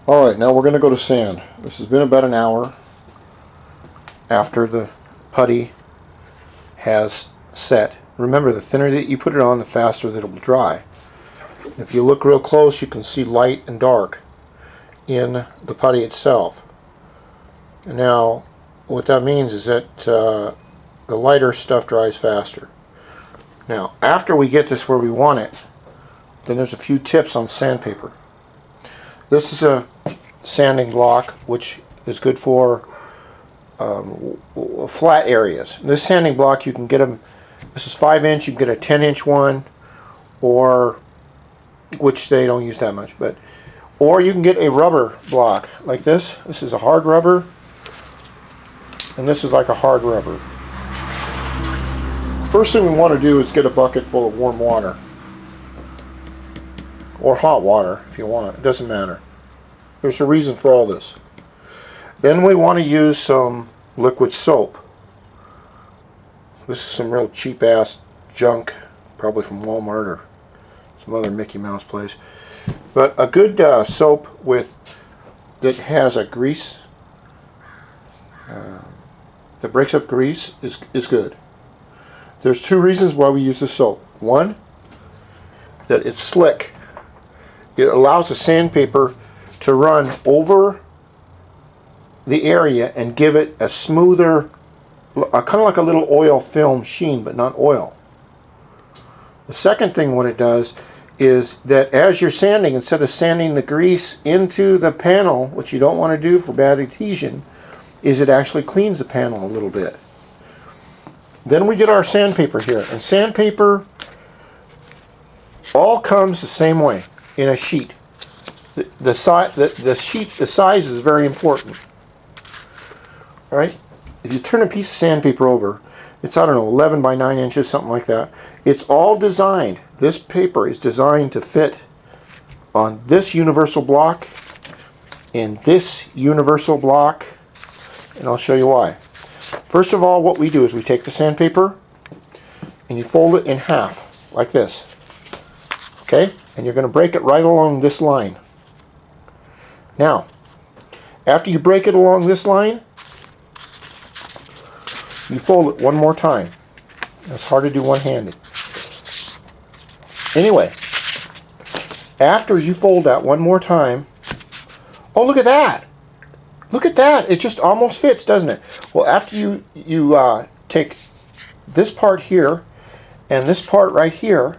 Alright, now we're going to go to sand. This has been about an hour after the putty has set. Remember, the thinner that you put it on, the faster that it will dry. If you look real close, you can see light and dark in the putty itself. Now, what that means is that the lighter stuff dries faster. Now, after we get this where we want it, then there's a few tips on sandpaper. This is a sanding block which is good for flat areas. This sanding block, you can get them, this is 5-inch, you can get a 10-inch one, or, which they don't use that much, but, or you can get a rubber block like this. This is a hard rubber, and this is like a hard rubber. First thing we want to do is get a bucket full of warm water, or hot water if you want, it doesn't matter. There's a reason for all this. Then we want to use some liquid soap. This is some real cheap ass junk, probably from Walmart or some other Mickey Mouse place. But a good soap that has a grease, that breaks up grease is good. There's two reasons why we use the soap. One, that it's slick. It allows the sandpaper to run over the area and give it a smoother, kind of like a little oil film sheen, but not oil. The second thing what it does is that as you're sanding, instead of sanding the grease into the panel, which you don't want to do for bad adhesion, is it actually cleans the panel a little bit. Then we get our sandpaper here, and sandpaper all comes the same way in a sheet. The size is very important. All right, if you turn a piece of sandpaper over, it's, I don't know, 11 by 9 inches, something like that. It's all designed. This paper is designed to fit on this universal block and this universal block, and I'll show you why. First of all, what we do is we take the sandpaper and you fold it in half, like this. Okay? And you're going to break it right along this line. Now, after you break it along this line, you fold it one more time. It's hard to do one-handed. Anyway, after you fold that one more time, oh, look at that! Look at that! It just almost fits, doesn't it? Well, after you take this part here and this part right here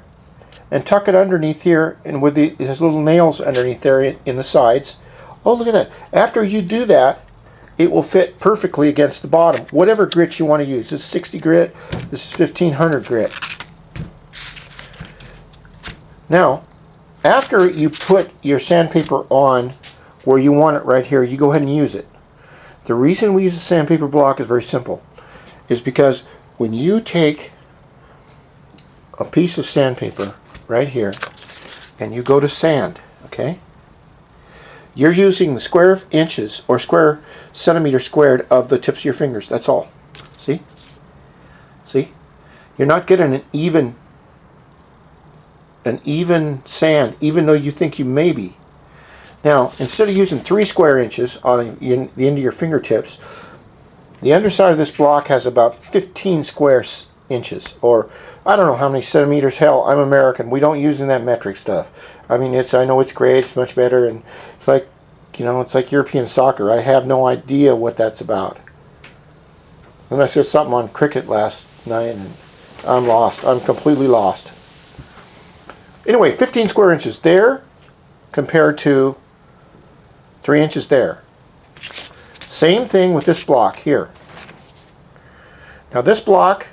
and tuck it underneath here, and with these little nails underneath there in the sides, oh, look at that. After you do that, it will fit perfectly against the bottom. Whatever grit you want to use. This is 60 grit. This is 1500 grit. Now, after you put your sandpaper on where you want it right here, you go ahead and use it. The reason we use a sandpaper block is very simple. Is because when you take a piece of sandpaper right here and you go to sand, okay? You're using the square inches or square centimeters squared of the tips of your fingers. That's all. See? See? You're not getting an even sand, even though you think you may be. Now, instead of using 3 square inches on the end of your fingertips, the underside of this block has about 15 square inches, or I don't know how many centimeters. Hell, I'm American. We don't use in that metric stuff. I mean, I know it's great, it's much better, and it's like, you know, it's like European soccer. I have no idea what that's about. Unless there's something on cricket last night, and I'm lost. I'm completely lost. Anyway, 15 square inches there compared to 3 inches there. Same thing with this block here. Now this block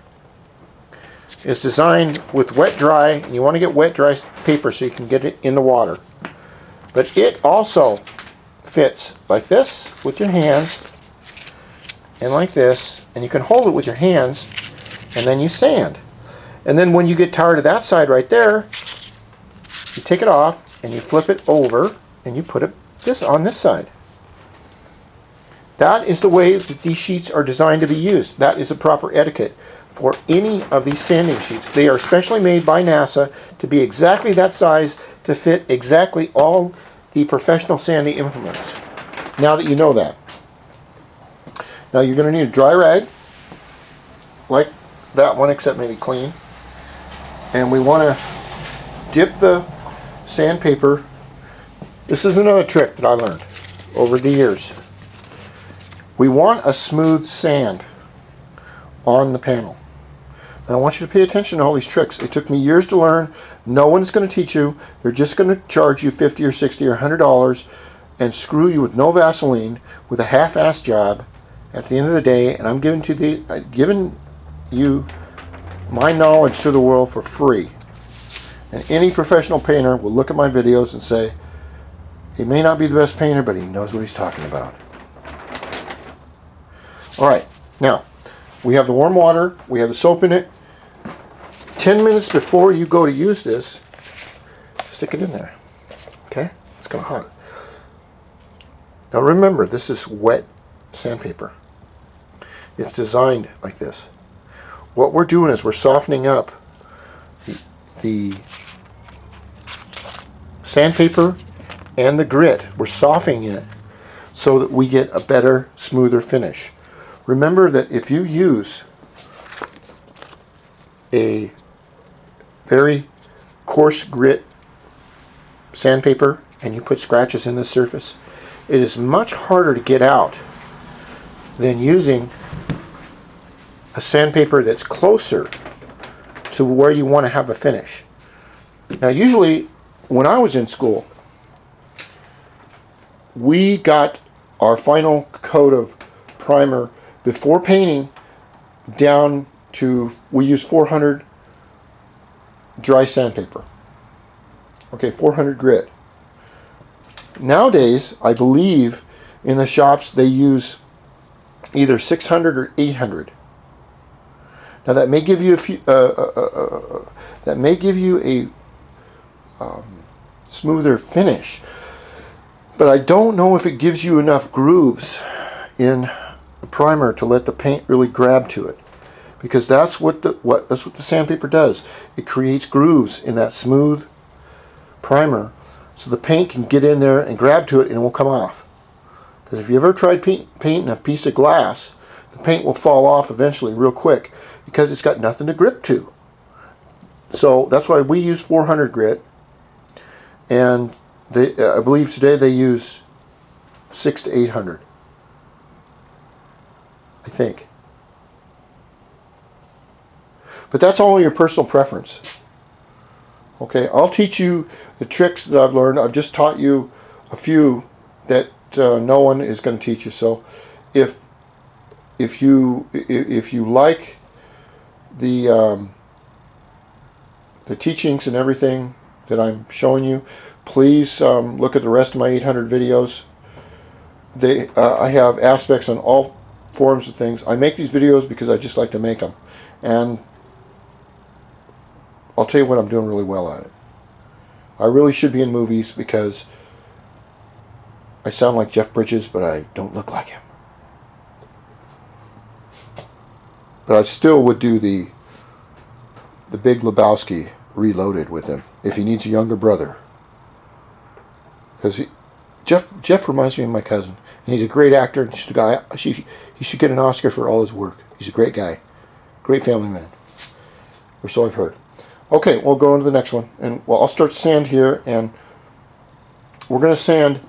is designed with wet dry, and you want to get wet dry paper so you can get it in the water. But it also fits like this with your hands, and like this, and you can hold it with your hands, and then you sand. And then when you get tired of that side right there, you take it off and you flip it over and you put it on this side. That is the way that these sheets are designed to be used. That is a proper etiquette for any of these sanding sheets. They are specially made by NASA to be exactly that size, to fit exactly all the professional sanding implements. Now that you know that. Now you're going to need a dry rag, like that one, except maybe clean. And we want to dip the sandpaper. This is another trick that I learned over the years. We want a smooth sand on the panel. And I want you to pay attention to all these tricks. It took me years to learn. No one's going to teach you. They're just going to charge you $50 or $60 or $100 and screw you with no Vaseline with a half-assed job at the end of the day. And I'm giving you my knowledge to the world for free. And any professional painter will look at my videos and say, he may not be the best painter, but he knows what he's talking about. Alright, now we have the warm water, we have the soap in it. 10 minutes before you go to use this, stick it in there. Okay? It's kind of hot. Now remember, this is wet sandpaper. It's designed like this. What we're doing is we're softening up the sandpaper and the grit. We're softening it so that we get a better, smoother finish. Remember that if you use a very coarse grit sandpaper and you put scratches in the surface, it is much harder to get out than using a sandpaper that's closer to where you want to have a finish. Now usually when I was in school, we got our final coat of primer before painting down to, we use 400 dry sandpaper. Okay, 400 grit. Nowadays, I believe in the shops they use either 600 or 800. Now that may give you a few, that may give you a smoother finish, but I don't know if it gives you enough grooves in the primer to let the paint really grab to it, because that's what the sandpaper does. It creates grooves in that smooth primer, so the paint can get in there and grab to it and it will come off. Because if you ever tried painting a piece of glass, the paint will fall off eventually real quick because it's got nothing to grip to. So that's why we use 400 grit, and I believe today they use 600 to 800. I think. But that's only your personal preference. Okay, I'll teach you the tricks that I've learned. I've just taught you a few that no one is going to teach you. So if you like the teachings and everything that I'm showing you, please look at the rest of my 800 videos. I have aspects on all forms of things. I make these videos because I just like to make them, and I'll tell you what, I'm doing really well at it. I really should be in movies because I sound like Jeff Bridges, but I don't look like him. But I still would do the Big Lebowski reloaded with him if he needs a younger brother, because Jeff reminds me of my cousin, and he's a great actor. And he's a guy, he should get an Oscar for all his work. He's a great guy, great family man, or so I've heard. Okay, we'll go on to the next one, and well, I'll start sand here, and we're going to sand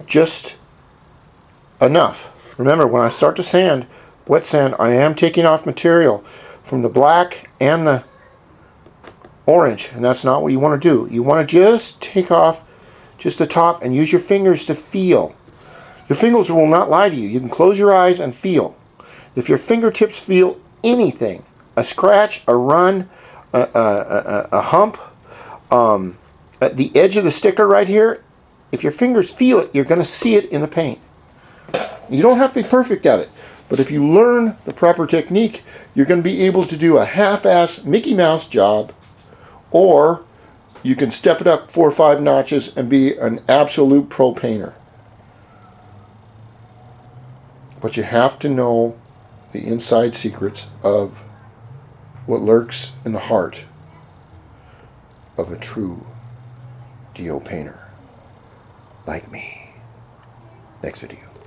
just enough. Remember, when I start to sand, wet sand, I am taking off material from the black and the orange, and that's not what you want to do. You want to just take off just the top and use your fingers to feel. Your fingers will not lie to you. You can close your eyes and feel. If your fingertips feel anything, a scratch, a run, a hump, at the edge of the sticker right here, if your fingers feel it, you're going to see it in the paint. You don't have to be perfect at it, but if you learn the proper technique, you're going to be able to do a half-ass Mickey Mouse job, or you can step it up 4 or 5 notches and be an absolute pro painter. But you have to know the inside secrets of what lurks in the heart of a true Dio painter. like me. Next video.